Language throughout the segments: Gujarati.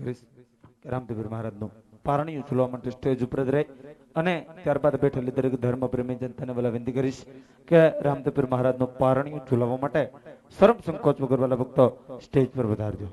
કરીશ કે રામદેવ મહારાજનું પારણિયું ઝૂલવા માટે સ્ટેજ ઉપર જ રહે અને ત્યારબાદ બેઠેલી દરેક ધર્મ પ્રેમી જનતાને વાલા વિનંતી કરીશ કે રામદેવ મહારાજનું પારણિયું ઝૂલવા માટે શરમ સંકોચ વગર વાલા ભક્તો સ્ટેજ પર વધારજો.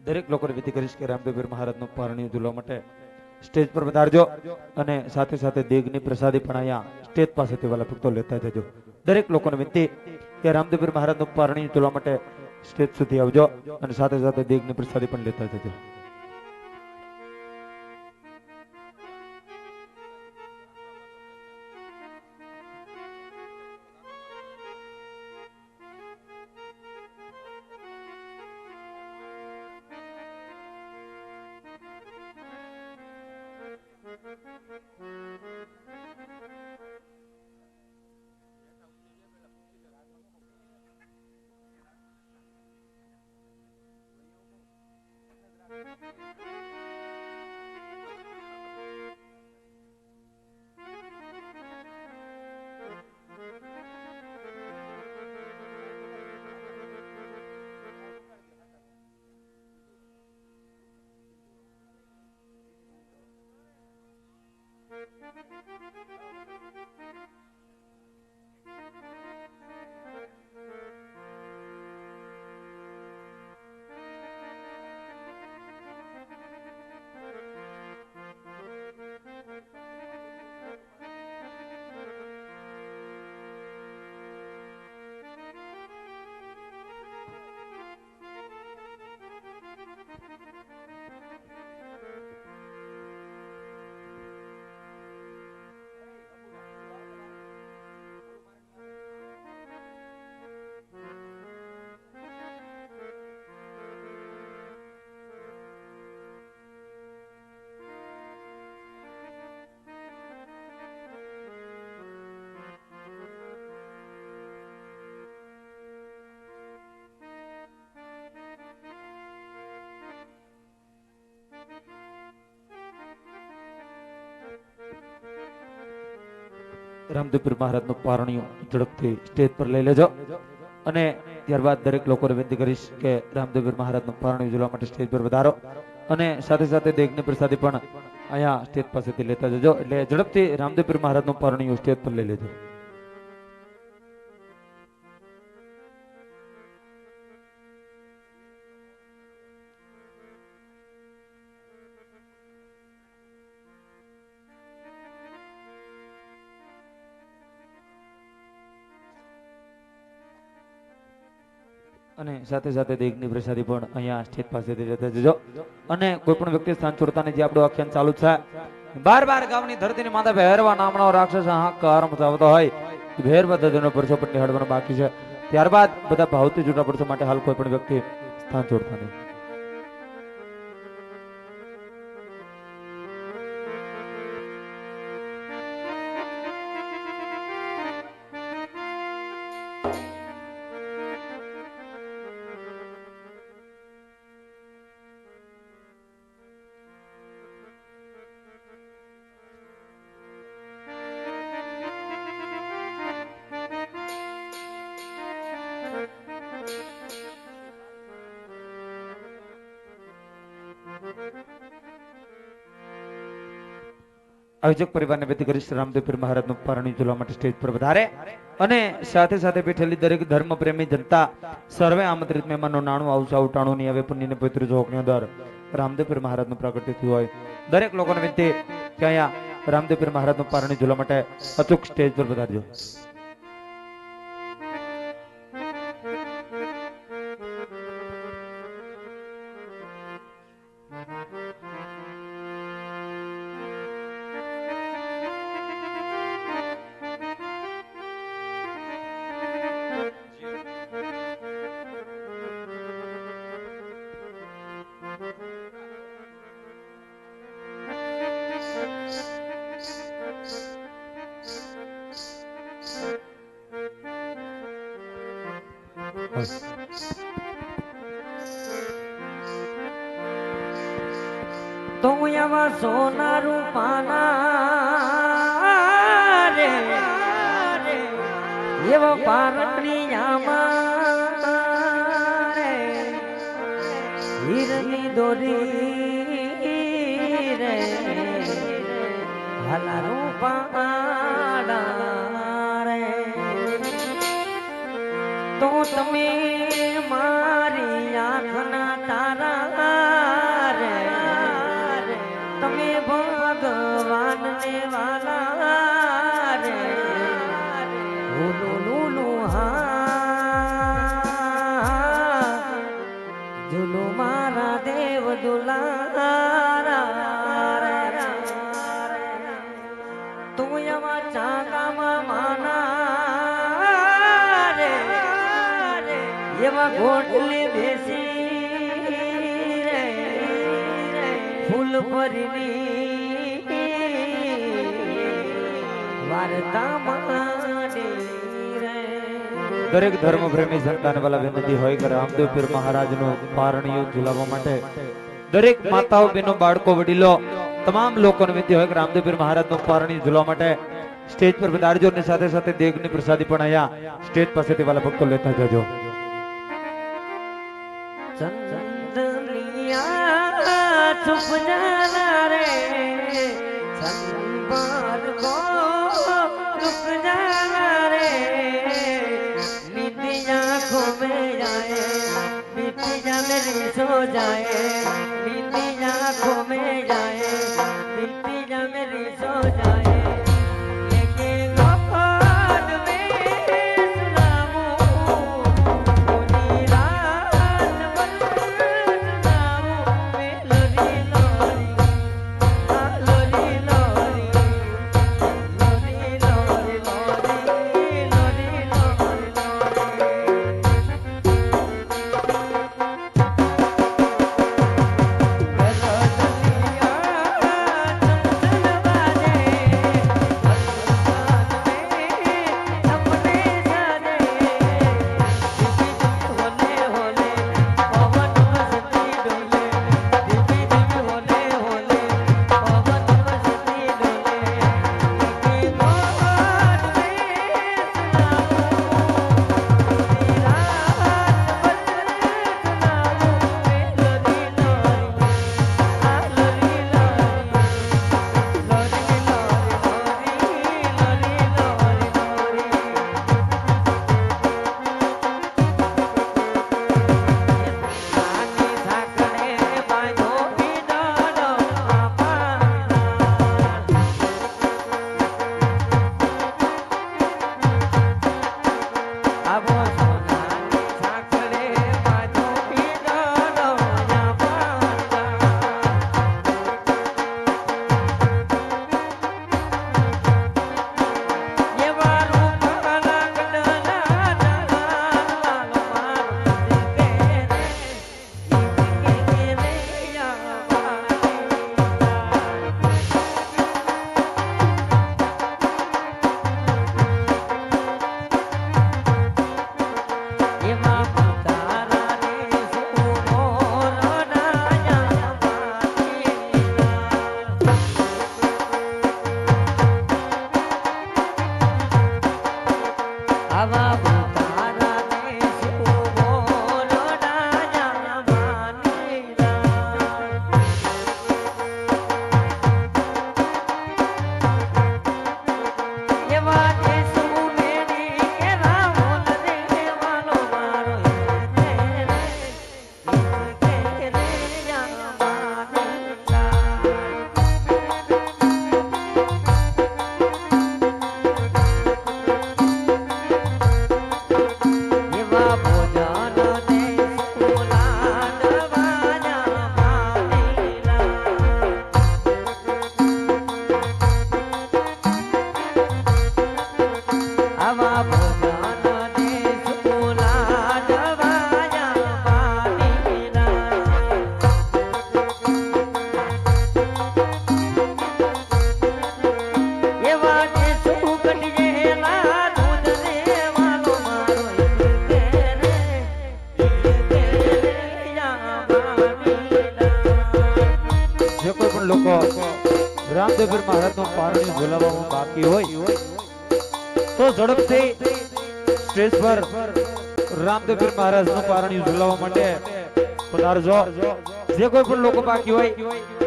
દરેક લોકોને વિનંતી કરીશ કે રામદેવ મહારાજનું પારણિયું ઝૂલવા માટે સ્ટેજ પર વધારજો અને સાથે સાથે દેગની પ્રસાદી પણ અહીંયા સ્ટેજ પાસેથી વાલા ભક્તો લેતા જજો. દરેક લોકોને વિનંતી કે રામદેવ મહારાજનું પારણિયું ઝૂલવા માટે સ્ટેજ સુધી આવજો અને સાથે સાથે દેગની પ્રસાદી પણ લેતા જજો. રામદેવ મહારાજનું પારણિયું ઝડપથી સ્ટેજ પર લઈ લેજો અને ત્યારબાદ દરેક લોકોને વિનંતી કરીશ કે રામદેવ મહારાજનું પારણિયું ઝૂલવા માટે સ્ટેજ પર વધારો અને સાથે સાથે દેગની પ્રસાદી પણ અહીંયા સ્ટેજ પાસેથી લેતા જજો. એટલે ઝડપથી રામદેવ મહારાજનું પારણિયું સ્ટેજ પર લઈ લેજો. અને સાથે સાથે દેગની પ્રસાદી પણ અહીંયા સ્ટેજ પાસેથી લેતા જજો અને કોઈ પણ વ્યક્તિ સ્થાન છોડતા જે આપણું આખ્યાન ચાલુ છે. બાર બાર ગામની ધરતીની માથે ભેરવા નામનો રાક્ષસ હાહાકાર મચાવતો હોય ભેર પદ્ધતિનો પરસો પણ નિહાળવાનો બાકી છે. ત્યારબાદ બધા ભાવથી છૂટા પડશે માટે હાલ કોઈ પણ વ્યક્તિ સ્થાન છોડતા નહીં. આયોજક પરિવારને વિનંતી કરીશ રામદેવ મહારાજનું પારણિયું ઝૂલવા માટે સ્ટેજ પર વધારે અને સાથે સાથે બેઠેલી દરેક ધર્મ પ્રેમી જનતા સર્વે આમંત્રિત મહેમાનો નાણું આવશે ઉટાણું ની હવે પુણ્યની પવિત્ર જોગની અંદર રામદેવ મહારાજનું પ્રાગટ્ય થયું હોય દરેક લોકોને વિનંતી કે અહીંયા રામદેવ પીર મહારાજનું પારણી ઝૂલવા માટે અચૂક સ્ટેજ પર પધારજો. તો એવા સોના રૂપાના રે એવા પારણીયામાં રે હીરની દોરી રે હાલા રૂપાડા રે તો તમે મારી આંખના તારા રે તમે ભગવાન ને વાલા રે લુલુલુલુ હા ઝુલુ મારા દેવ દુલારા રે તું એવા ચાંગામાં માના રે એવા ગોટલી બેસી રે ફૂલ ભરીની વાર્તા માંડી રે. દરેક ધર્મ પ્રેમી સંતાન વાલા વિનંતી હોય કે રામદેવ પીર મહારાજનું પારણીયું ઝુલાવવા માટે દરેક માતાઓ બહેનો બાળકો વડીલો તમામ લોકોને વિનંતી હોય કે રામદેવ પીર મહારાજનું પારણી ઝુલાવવા માટે સ્ટેજ પર પધારજો અને સાથે સાથે દેગની પ્રસાદી પણ અહીંયા સ્ટેજ પાસેથી વાલા ભક્તો લેતા જજો. ચંદનિયા ચુપ જાના રે સંભાર કો ચુપ જાના રે नींदी आँखों में जाए बीती जा मेरी सो जाए नींदी आँखों में जाए बीती जा मेरी सो जाए लेके गोद में सुलाऊं पूरी रात भर सुलाऊं मैं लोरी लोरी लोरी लोरी लोरी लोरी लोरी लोरी लोरी રામદેવપીર મહારાજનું પારણું ઝુલાવવામાં બાકી હોય તો ઝડપથી સ્ટેજ પર રામદેવપીર મહારાજનું પારણું ઝુલાવવા માટે પધારજો. જે કોઈ પણ લોકો બાકી હોય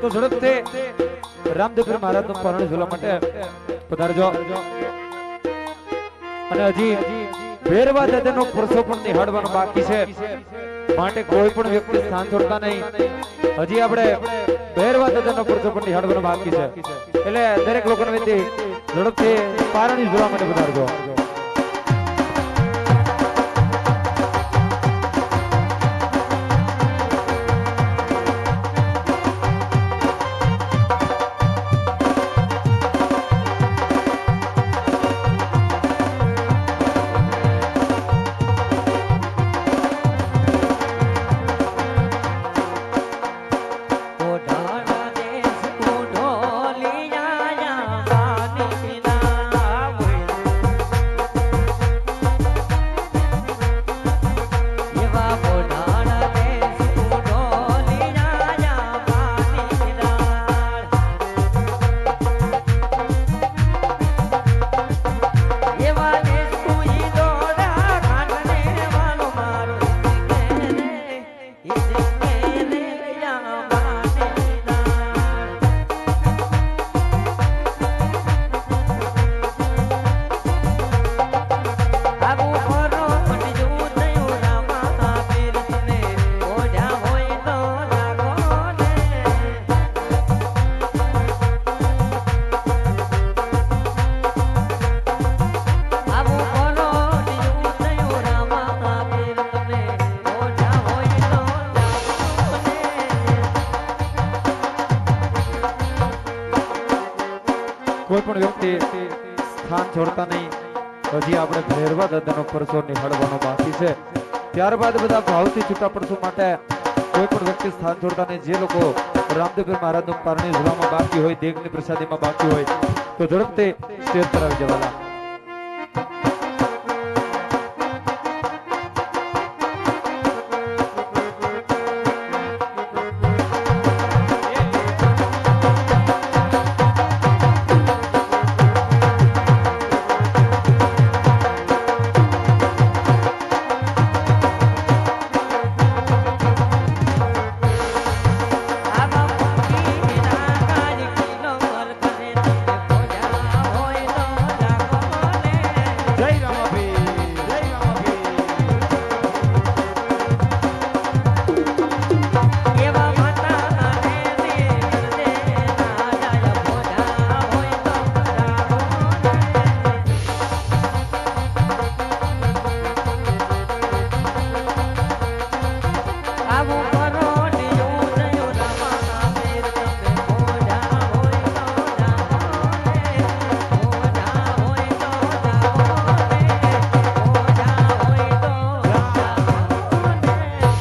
તો ઝડપથી રામદેવપીર મહારાજનું પારણું ઝુલાવવા માટે પધારજો. અને હજી ભેરવા દાદાનો પરસો પણ નિહાળવાનો બાકી છે માટે કોઈ પણ વ્યક્તિ સ્થાન છોડતા નહીં. હજી આપણે ભેરવા દાદાનો પરસો પણ નિહાળવાનો બાકી છે એટલે દરેક લોકોને વિનંતી ઝડપથી પારણી જોવા માટે પધારજો. ઓઢાણા દેશ ઉઢોલિયા પાણી ના એવા ઓઢાણા દેશ ઉઢોલિયા પાણી ના એવા દેશ તુઈ દોડા ખાટને વાલો મારો ઇસકે રે યા પાણી ના આબુ ફરો પટજુ થયું રામા પીર તને ઓઢા હોય તો જાગો ને આબુ ફરો પટજુ થયું રામા પીર તને ઓઢા હોય તો જાગો ને કોઈ પણ વ્યક્તિ સ્થાન છોડતા નહીં. હજી આપણે ભેરવા દાદાનો પરસો નિહાળવાનો બાકી છે. ત્યારબાદ બધા ભાવથી છૂટા પડશું માટે કોઈ પણ વ્યક્તિ સ્થાન છોડતા નહીં. જે લોકો રામદેવપીર મહારાજનું પારણી ઝુલાવવામાં બાકી હોય, દેગની પ્રસાદીમાં બાકી હોય તો ઝડપથી સ્ટેજ પર આવી જવાના. આબા પૂકી ના કાળી કિલો મર કરે તે પોજા હોય તો જાગો ને જય રામાભી, જય રામાભી. એવા માતા ને દે ના જાય પોજા હોય તો જાગો ને આબુ ફરો ડિયું થયું રામા પીર તમે પોજા હોય તો જાગો ને પોજા હોય તો જાગો ને પોજા હોય તો જાગો ને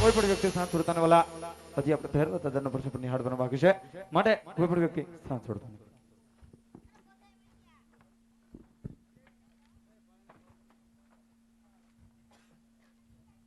કોઈ પણ વ્યક્તિ સ્થાન છોડતા નહીં. વાલા હજી આપણે ભેરવા દાદાનો પરસો પણ નિહાળવાનો બાકી છે માટે કોઈ પણ વ્યક્તિ સ્થાન છોડતા નહીં.